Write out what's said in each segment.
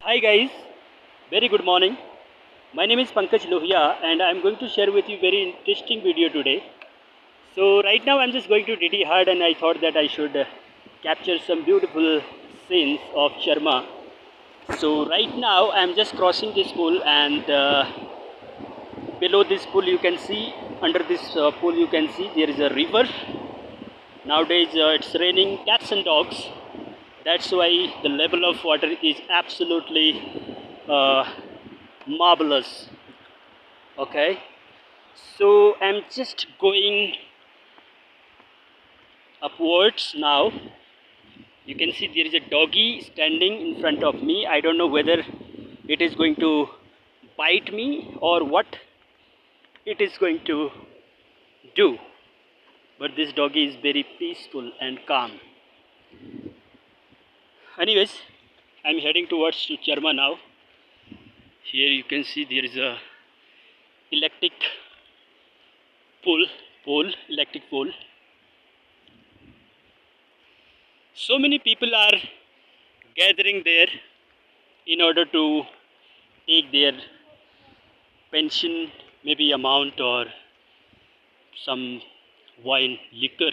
Hi guys, very good morning. My name is Pankaj Lohia and I'm going to share with you very interesting video today. So right now I'm just going to Didi Hard and I thought that I should capture some beautiful scenes of Sharma. So right now I'm just crossing this pool and below this pool you can see, under this pool you can see there is a river. Nowadays it's raining cats and dogs. That's why the level of water is absolutely uh, marvelous. Okay, so I'm just going upwards now. You can see there is a doggy standing in front of me. I don't know whether it is going to bite me or what it is going to do, but this doggy is very peaceful and calm. Anyways, I'm heading towards to Charma now. Here you can see there is a electric electric pole. So many people are gathering there in order to take their pension, maybe amount, or some wine, liquor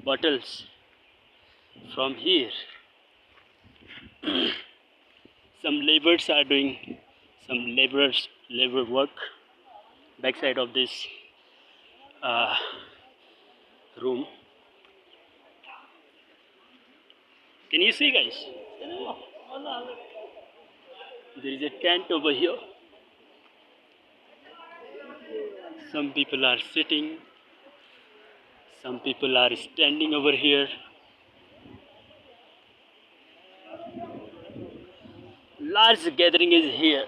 bottles from here. Some laborers are doing some labor work backside of this uh, room. Can you see, guys? There is a tent over here. Some people are sitting, some people are standing over here. Large gathering is here,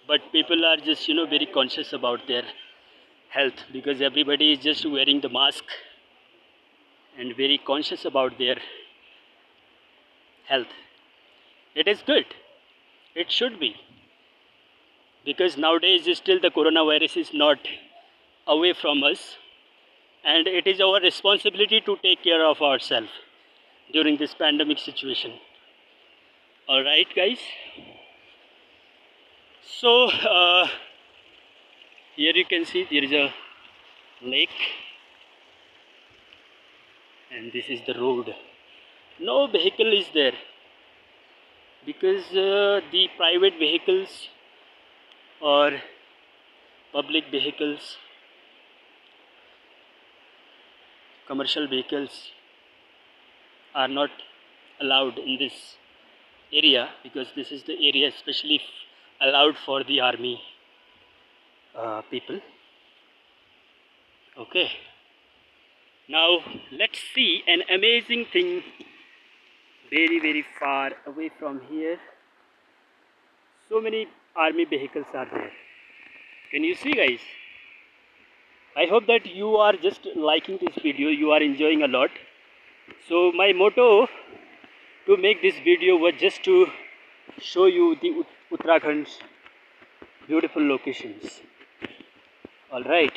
but people are just very conscious about their health because everybody is just wearing the mask and very conscious about their health. It is good. It should be, because nowadays still the coronavirus is not away from us, and it is our responsibility to take care of ourselves during this pandemic situation. All right, guys. So here you can see there is a lake, and this is the road. No vehicle is there because the private vehicles or public vehicles, commercial vehicles are not allowed in this area, because this is the area especially allowed for the army people. Okay, now let's see an amazing thing very far away from here. So many army vehicles are there. Can you see, guys? I hope that you are just liking this video, you are enjoying a lot. So my motto to make this video was just to show you the Uttarakhand's beautiful locations. All right,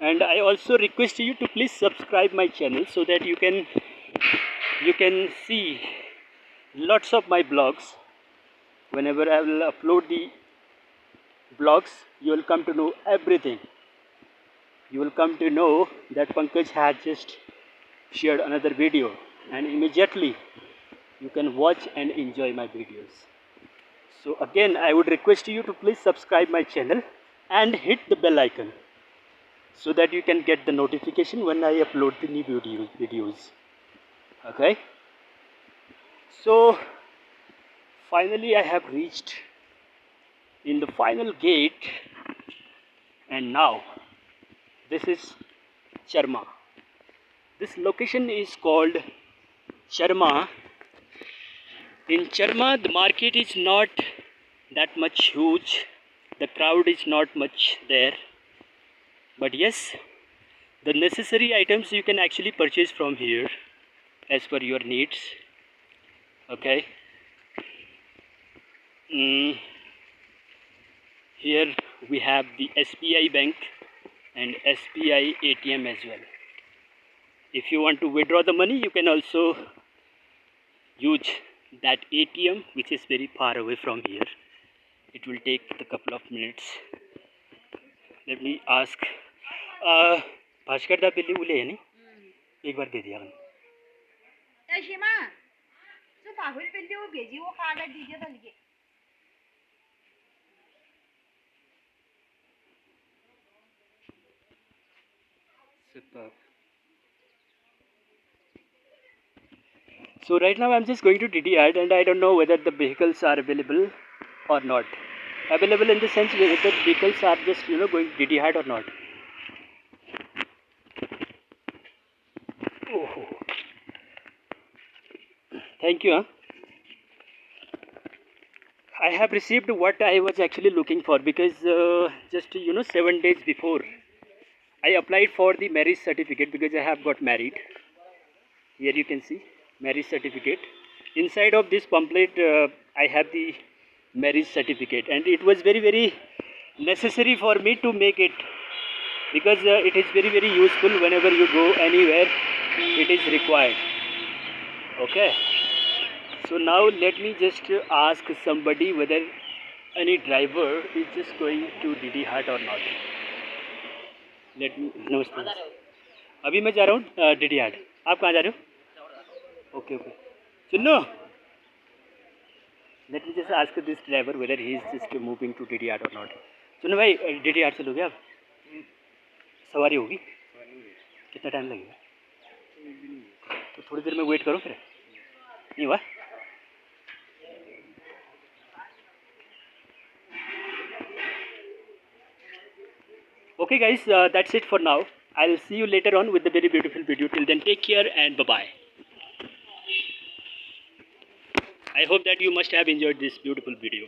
and I also request you to please subscribe my channel so that you can see lots of my blogs. Whenever I will upload the blogs, you will come to know everything. You will come to know that Pankaj had just shared another video, and immediately you can watch and enjoy my videos. So again, I would request you to please subscribe my channel and hit the bell icon so that you can get the notification when I upload the new videos. Okay, so finally I have reached in the final gate, and now this is Charma. This location is called Charma. In Charma, the market is not that much huge, the crowd is not much there, but yes, the necessary items you can actually purchase from here as per your needs. Okay, here we have the SBI bank and SBI ATM as well. If you want to withdraw the money, you can also use that ATM which is very far away from here. It will take a couple of minutes. Let me ask. Bhaskar दा बिल्ली उले है नहीं एक बार दे दिया शिमा जो पाहुल बिल्ली वो भेजी वो कागज दीजिए तो लिखे Superb. So right now I'm just going to DDR and I don't know whether the vehicles are available or not. Available in the sense whether the vehicles are just going DDR or not. Oh, thank you. Huh? I have received what I was actually looking for because just 7 days before I applied for the marriage certificate because I have got married. Here you can see marriage certificate. Inside of this pamphlet I have the marriage certificate and it was very necessary for me to make it because it is very useful whenever you go anywhere. It is required. Okay. So now let me just ask somebody whether any driver is just going to Didi Hat or not. Let me नमस्ते. अभी मैं जा रहा हूँ Didi Hat. आप कहाँ जा रहे हो? Okay. सुनो. Let me just ask this driver whether he is just moving to Didi Hat or not. सुनो भाई Didi Hat चलोगे आप? सवारी होगी? कितना टाइम लगेगा? तो थोड़ी देर में वेट करो फिर. नहीं हुआ? Okay guys, that's it for now. I'll see you later on with the very beautiful video. Till then, take care and bye-bye. I hope that you must have enjoyed this beautiful video.